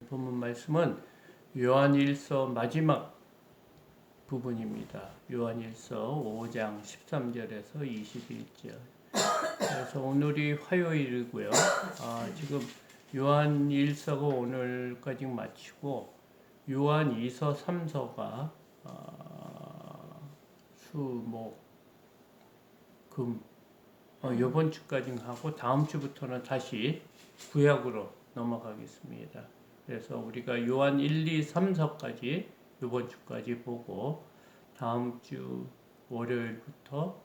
본문 말씀은 요한일서 마지막 부분입니다. 요한일서 5장 13절에서 21절. 그래서 오늘이 화요일이고요. 지금 요한일서가 오늘까지 마치고 요한이서 3서가 수, 목, 금 이번 주까지 하고 다음 주부터는 다시 구약으로 넘어가겠습니다. 그래서 우리가 요한 1, 2, 3서까지 이번 주까지 보고 다음 주 월요일부터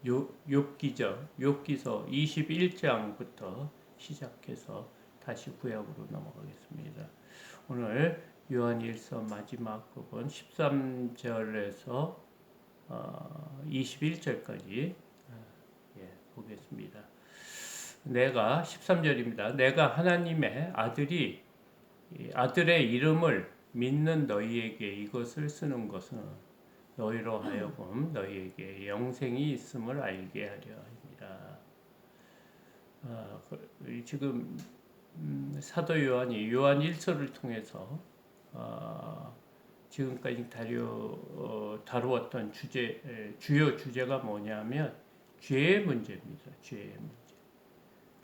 욥기서 21장부터 시작해서 다시 구약으로 넘어가겠습니다. 오늘 요한일서 마지막 부분 13절에서 21절까지 보겠습니다. 내가 13절입니다. 내가 하나님의 아들의 이름을 믿는 너희에게 이것을 쓰는 것은 너희로 하여금 너희에게 영생이 있음을 알게 하려 합니다. 지금 사도 요한이 요한 1서를 통해서 지금까지 다루었던 주요 주제가 뭐냐면 죄의 문제입니다. 죄의 문제.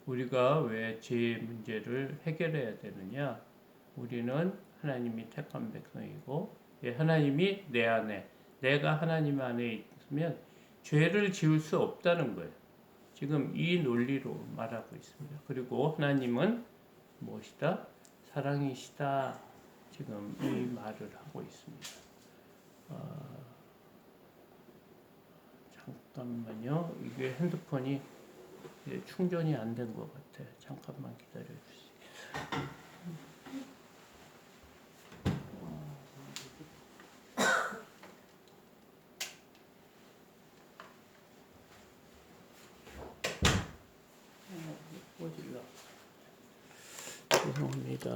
우리가 왜 죄의 문제를 해결해야 되느냐? 우리는 하나님이 택한 백성이고 하나님이 내 안에, 내가 하나님 안에 있으면 죄를 지을 수 없다는 거예요. 지금 이 논리로 말하고 있습니다. 그리고 하나님은 무엇이다? 사랑이시다. 지금 이 말을 하고 있습니다. 잠깐만요. 이게 핸드폰이 충전이 안 된 것 같아요. 잠깐만 기다려 주세요. 어디라? 죄송합니다.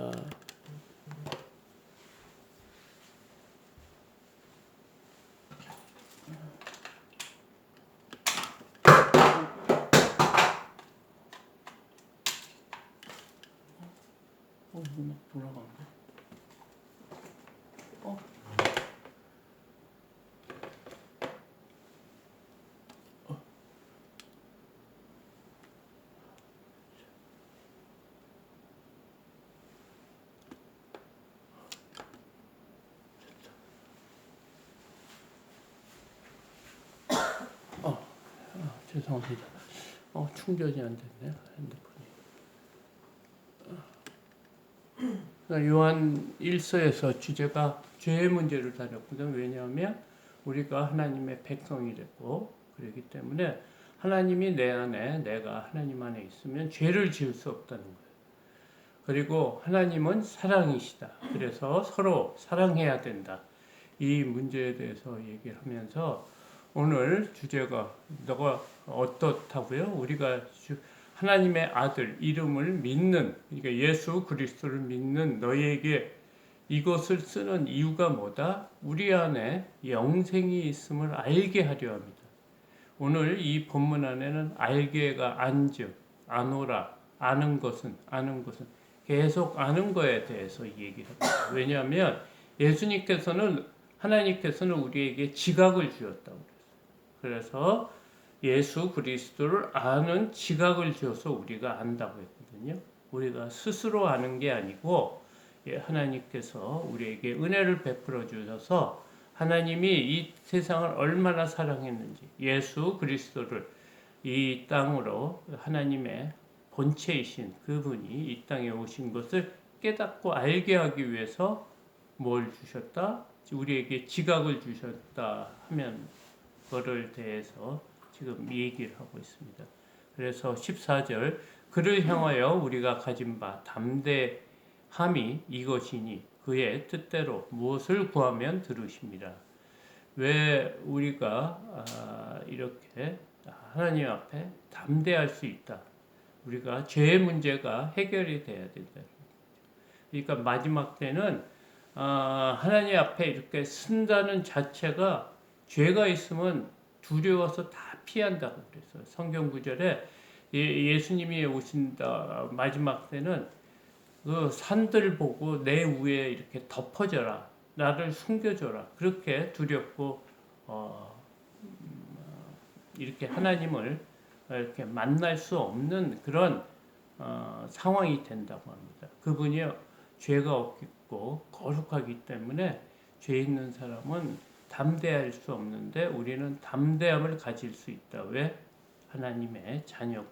돌아간다. 죄송합니다. 충전이 안 됐네요. 핸드폰이. 요한 1서에서 주제가 죄의 문제를 다뤘거든요. 왜냐하면 우리가 하나님의 백성이 됐고 그렇기 때문에 하나님이 내 안에, 내가 하나님 안에 있으면 죄를 지을 수 없다는 거예요. 그리고 하나님은 사랑이시다. 그래서 서로 사랑해야 된다. 이 문제에 대해서 얘기를 하면서 오늘 주제가 너가 어떻다고요? 우리가 하나님의 아들 이름을 믿는, 그러니까 예수 그리스도를 믿는 너희에게 이것을 쓰는 이유가 뭐다? 우리 안에 영생이 있음을 알게 하려 합니다. 오늘 이 본문 안에는 알게가 안즉, 아노라, 아는 것은 계속 아는 거에 대해서 얘기를 합니다. 왜냐하면 하나님께서는 우리에게 지각을 주었다고 그랬어요. 그래서 예수 그리스도를 아는 지각을 주어서 우리가 안다고 했거든요. 우리가 스스로 아는 게 아니고 하나님께서 우리에게 은혜를 베풀어 주셔서 하나님이 이 세상을 얼마나 사랑했는지 예수 그리스도를 이 땅으로 하나님의 본체이신 그분이 이 땅에 오신 것을 깨닫고 알게 하기 위해서 뭘 주셨다? 우리에게 지각을 주셨다 하면 그거를 대해서 지금 얘기를 하고 있습니다. 그래서 14절 그를 향하여 우리가 가진 바 담대함이 이것이니 그의 뜻대로 무엇을 구하면 들으십니다. 왜 우리가 이렇게 하나님 앞에 담대할 수 있다. 우리가 죄의 문제가 해결이 돼야 된다. 그러니까 마지막 때는 하나님 앞에 이렇게 쓴다는 자체가 죄가 있으면 두려워서 다 피한다고 그랬어요. 성경 구절에 예수님이 오신다 마지막 때는 그 산들 보고 내 위에 이렇게 덮어져라, 나를 숨겨줘라, 그렇게 두렵고 이렇게 하나님을 이렇게 만날 수 없는 그런 상황이 된다고 합니다. 그분이 죄가 없고 거룩하기 때문에 죄 있는 사람은 담대할 수 없는데 우리는 담대함을 가질 수 있다. 왜? 하나님의 자녀고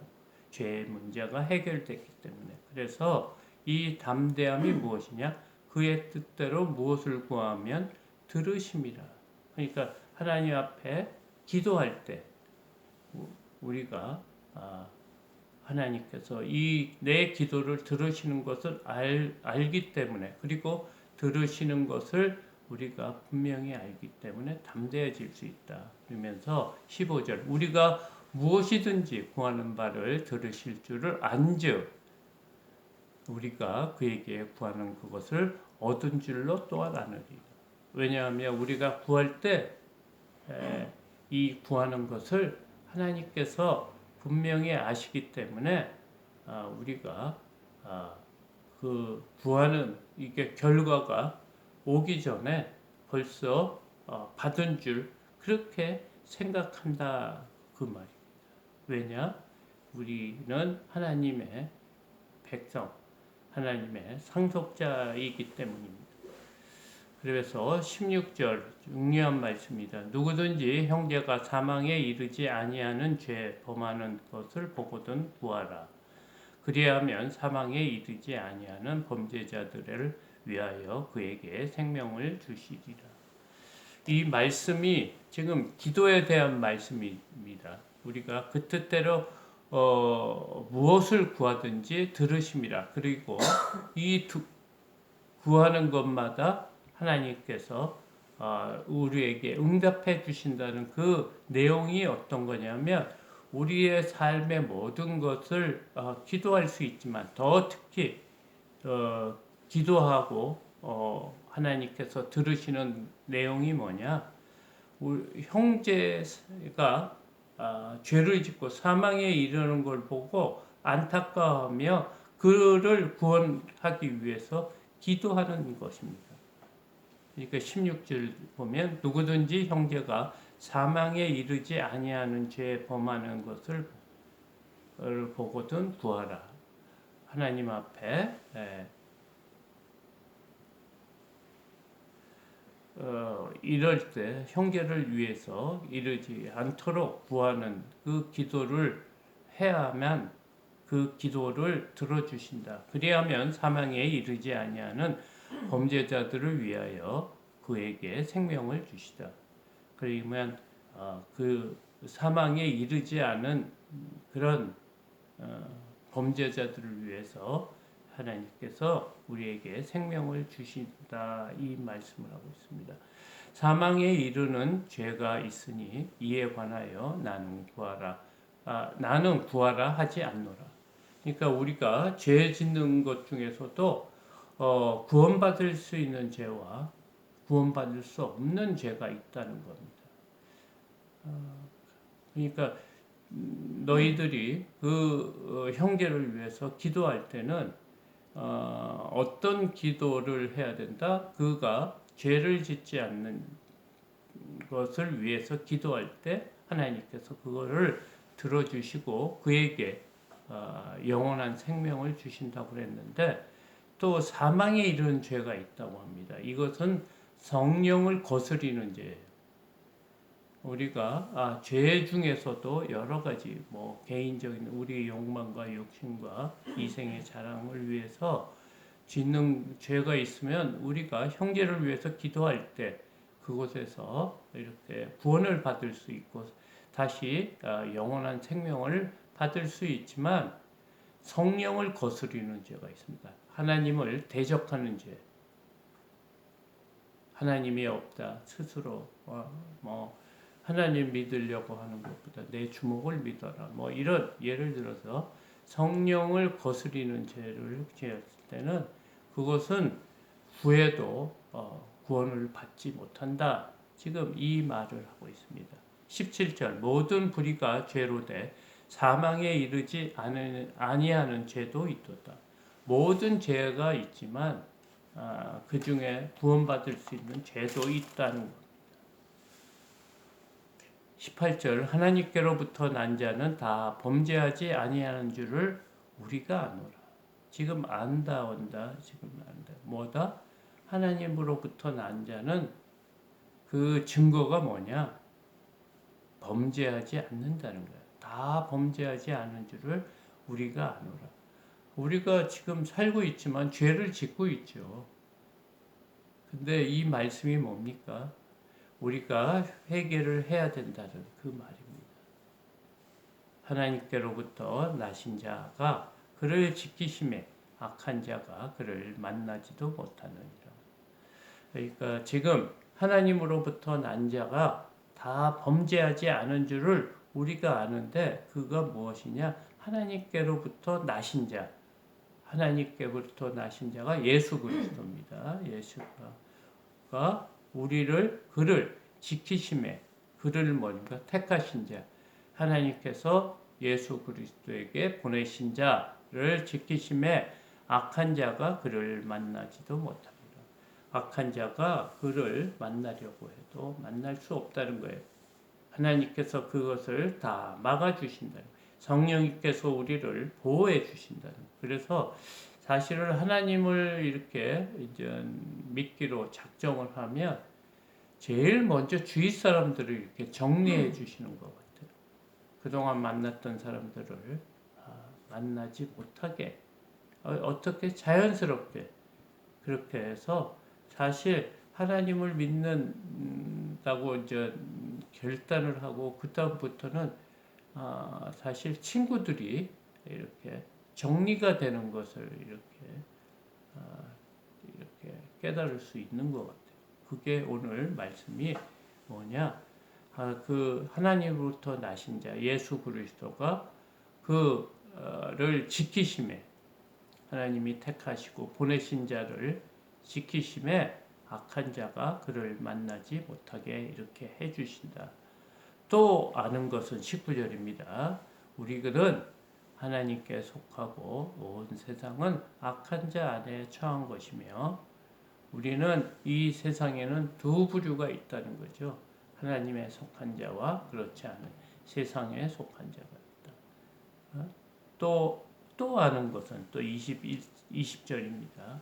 죄의 문제가 해결됐기 때문에. 그래서 이 담대함이 무엇이냐? 그의 뜻대로 무엇을 구하면 들으심이라. 그러니까 하나님 앞에 기도할 때 우리가 하나님께서 이 내 기도를 들으시는 것을 알기 때문에, 그리고 들으시는 것을 우리가 분명히 알기 때문에 담대해질 수 있다. 그러면서 15절 우리가 무엇이든지 구하는 바를 들으실 줄을 안즉 우리가 그에게 구하는 그것을 얻은 줄로 또한 아느니라. 왜냐하면 우리가 구할 때 이 구하는 것을 하나님께서 분명히 아시기 때문에 우리가 그 구하는 이게 결과가 오기 전에 벌써 받은 줄 그렇게 생각한다 그 말입니다. 왜냐? 우리는 하나님의 백성, 하나님의 상속자이기 때문입니다. 그래서 16절 중요한 말씀입니다. 누구든지 형제가 사망에 이르지 아니하는 죄 범하는 것을 보거든 구하라. 그리하면 사망에 이르지 아니하는 범죄자들을 위하여 그에게 생명을 주시리라. 이 말씀이 지금 기도에 대한 말씀입니다. 우리가 그 뜻대로 무엇을 구하든지 들으심이라. 그리고 이 구하는 것마다 하나님께서 우리에게 응답해 주신다는 그 내용이 어떤 거냐면 우리의 삶의 모든 것을 기도할 수 있지만 더 특히 기도하고 하나님께서 들으시는 내용이 뭐냐? 우리 형제가 죄를 짓고 사망에 이르는 걸 보고 안타까워하며 그를 구원하기 위해서 기도하는 것입니다. 그러니까 16절 보면 누구든지 형제가 사망에 이르지 아니하는 죄 범하는 것을 보거든 구하라. 하나님 앞에 이럴 때 형제를 위해서 이르지 않도록 구하는 그 기도를 해야만 그 기도를 들어주신다. 그리하면 사망에 이르지 아니하는 범죄자들을 위하여 그에게 생명을 주시다. 그러면 그 사망에 이르지 않은 그런 범죄자들을 위해서 하나님께서 우리에게 생명을 주신다 이 말씀을 하고 있습니다. 사망에 이르는 죄가 있으니 이에 관하여 나는 구하라 하지 않노라. 그러니까 우리가 죄 짓는 것 중에서도 구원받을 수 있는 죄와 구원받을 수 없는 죄가 있다는 겁니다. 그러니까 너희들이 그 형제를 위해서 기도할 때는 어떤 기도를 해야 된다? 그가 죄를 짓지 않는 것을 위해서 기도할 때 하나님께서 그거를 들어주시고 그에게 영원한 생명을 주신다고 그랬는데 또 사망에 이르는 죄가 있다고 합니다. 이것은 성령을 거스리는 죄예요. 우리가 죄 중에서도 여러 가지 개인적인 우리의 욕망과 욕심과 이생의 자랑을 위해서 짓는 죄가 있으면 우리가 형제를 위해서 기도할 때 그곳에서 이렇게 구원을 받을 수 있고 다시 영원한 생명을 받을 수 있지만 성령을 거스리는 죄가 있습니다. 하나님을 대적하는 죄. 하나님이 없다. 스스로 하나님 믿으려고 하는 것보다 내 주먹을 믿어라. 이런 예를 들어서 성령을 거스리는 죄를 지었을 때는 그것은 구해도 구원을 받지 못한다. 지금 이 말을 하고 있습니다. 17절 모든 불의가 죄로 돼 사망에 이르지 아니하는 죄도 있도다. 모든 죄가 있지만 그 중에 구원받을 수 있는 죄도 있다는 것. 18절 하나님께로부터 난 자는 다 범죄하지 아니하는 줄을 우리가 아노라. 지금 안다 온다. 지금 안다. 뭐다? 하나님으로부터 난 자는 그 증거가 뭐냐? 범죄하지 않는다는 거야. 다 범죄하지 않은 줄을 우리가 아노라. 우리가 지금 살고 있지만 죄를 짓고 있죠. 근데 이 말씀이 뭡니까? 우리가 회개를 해야 된다는 그 말입니다. 하나님께로부터 나신 자가 그를 지키심에 악한 자가 그를 만나지도 못하느니라. 그러니까 지금 하나님으로부터 난 자가 다 범죄하지 않은 줄을 우리가 아는데 그가 무엇이냐? 하나님께로부터 나신 자. 하나님께로부터 나신 자가 예수 그리스도입니다. 예수가 그를 지키심에 그를 뭔가 택하신 자. 하나님께서 예수 그리스도에게 보내신 자를 지키심에 악한 자가 그를 만나지도 못합니다. 악한 자가 그를 만나려고 해도 만날 수 없다는 거예요. 하나님께서 그것을 다 막아주신다는 거예요. 성령님께서 우리를 보호해 주신다는 거예요. 그래서 사실은 하나님을 이렇게 이제 믿기로 작정을 하면 제일 먼저 주위 사람들을 이렇게 정리해 주시는 것 같아요. 그동안 만났던 사람들을 만나지 못하게 어떻게 자연스럽게 그렇게 해서 사실 하나님을 믿는다고 이제 결단을 하고 그 다음부터는 사실 친구들이 이렇게 정리가 되는 것을 이렇게 깨달을 수 있는 것 같아요. 그게 오늘 말씀이 뭐냐? 그 하나님으로부터 나신 자 예수 그리스도가 그를 지키심에 하나님이 택하시고 보내신 자를 지키심에 악한 자가 그를 만나지 못하게 이렇게 해주신다. 또 아는 것은 19절입니다. 우리들은 하나님께 속하고 온 세상은 악한 자 안에 처한 것이며 우리는 이 세상에는 두 부류가 있다는 거죠. 하나님에 속한 자와 그렇지 않은 세상에 속한 자가 있다. 또 아는 것은 또 20절입니다.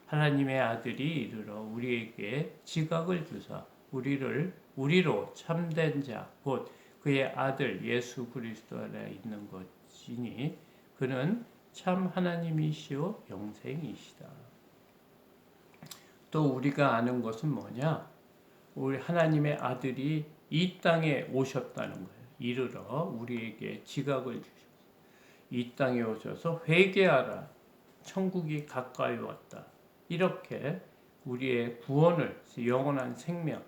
하나님의 아들이 이르러 우리에게 지각을 주사 우리로 참된 자 곧 그의 아들 예수 그리스도 안에 있는 것이니 그는 참 하나님이시오 영생이시다. 또 우리가 아는 것은 뭐냐? 우리 하나님의 아들이 이 땅에 오셨다는 거예요. 이르러 우리에게 지각을 주셨어요. 이 땅에 오셔서 회개하라. 천국이 가까이 왔다. 이렇게 우리의 구원을 영원한 생명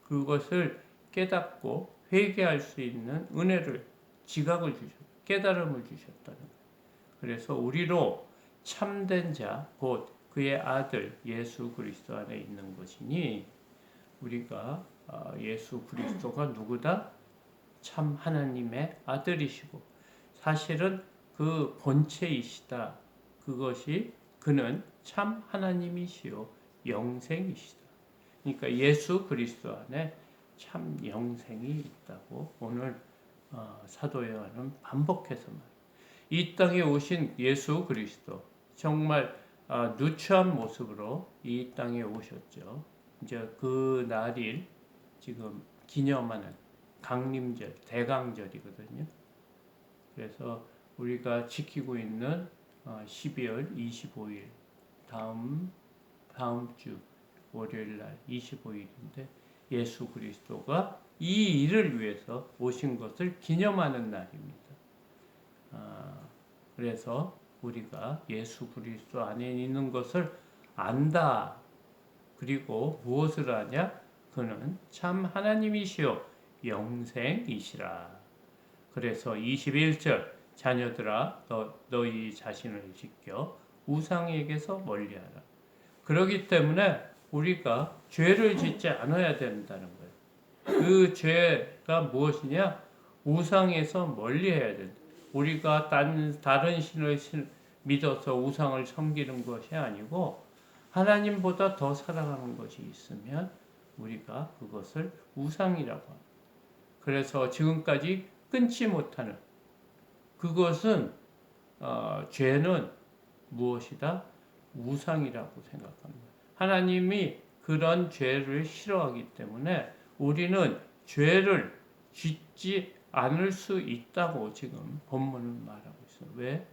그것을 깨닫고 회개할 수 있는 은혜를 지각을 깨달음을 주셨다는 거예요. 그래서 우리로 참된 자 곧 그의 아들 예수 그리스도 안에 있는 것이니 우리가 예수 그리스도가 누구다? 참 하나님의 아들이시고 사실은 그 본체이시다. 그것이 그는 참 하나님이시요 영생이시다. 그러니까 예수 그리스도 안에 참 영생이 있다고 오늘 사도 요한은 반복해서 말합니다. 이 땅에 오신 예수 그리스도 정말 누추한 모습으로 이 땅에 오셨죠. 이제 그 날일 지금 기념하는 강림절, 대강절이거든요. 그래서 우리가 지키고 있는 12월 25일 다음 주 월요일 날 25일인데 예수 그리스도가 이 일을 위해서 오신 것을 기념하는 날입니다. 그래서 우리가 예수 그리스도 안에 있는 것을 안다. 그리고 무엇을 하냐? 그는 참 하나님이시요 영생이시라. 그래서 21절 자녀들아 너희 자신을 지켜 우상에게서 멀리하라. 그렇기 때문에 우리가 죄를 짓지 않아야 된다는 거예요. 그 죄가 무엇이냐? 우상에서 멀리해야 된다. 우리가 다른 신을 믿어서 우상을 섬기는 것이 아니고 하나님보다 더 사랑하는 것이 있으면 우리가 그것을 우상이라고 합니다. 그래서 지금까지 끊지 못하는 그것은 죄는 무엇이다? 우상이라고 생각합니다. 하나님이 그런 죄를 싫어하기 때문에 우리는 죄를 짓지 않을 수 있다고 지금 본문은 말하고 있어요. 왜?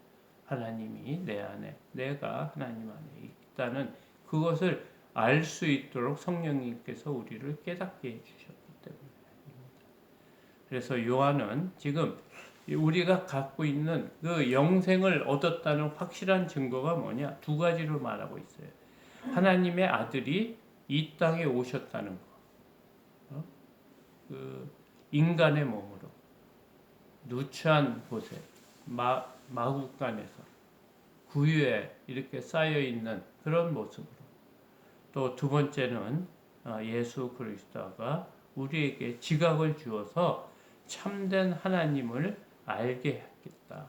하나님이 내 안에, 내가 하나님 안에 있다는 그것을 알 수 있도록 성령님께서 우리를 깨닫게 해주셨기 때문입니다. 그래서 요한은 지금 우리가 갖고 있는 그 영생을 얻었다는 확실한 증거가 뭐냐? 두 가지로 말하고 있어요. 하나님의 아들이 이 땅에 오셨다는 거. 그 인간의 몸으로 누추한 곳에 마국간에서 구유에 이렇게 쌓여 있는 그런 모습으로. 또 두 번째는 예수 그리스도가 우리에게 지각을 주어서 참된 하나님을 알게 했겠다.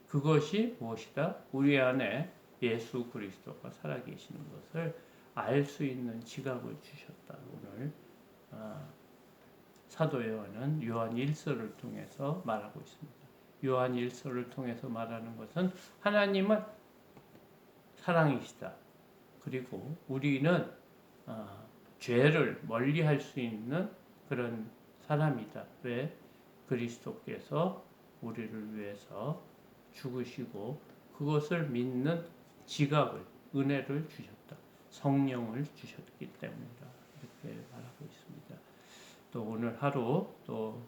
그것이 무엇이다? 우리 안에 예수 그리스도가 살아계시는 것을 알 수 있는 지각을 주셨다. 오늘 사도 요한은 요한 1서를 통해서 말하고 있습니다. 요한 1서를 통해서 말하는 것은 하나님은 사랑이시다. 그리고 우리는 죄를 멀리할 수 있는 그런 사람이다. 왜? 그리스도께서 우리를 위해서 죽으시고 그것을 믿는 지각을, 은혜를 주셨다. 성령을 주셨기 때문이다. 이렇게 말하고 있습니다. 또 오늘 하루 또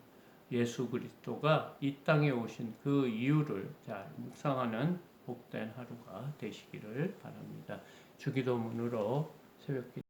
예수 그리스도가 이 땅에 오신 그 이유를 잘 묵상하는 복된 하루가 되시기를 바랍니다. 주기도문으로 새벽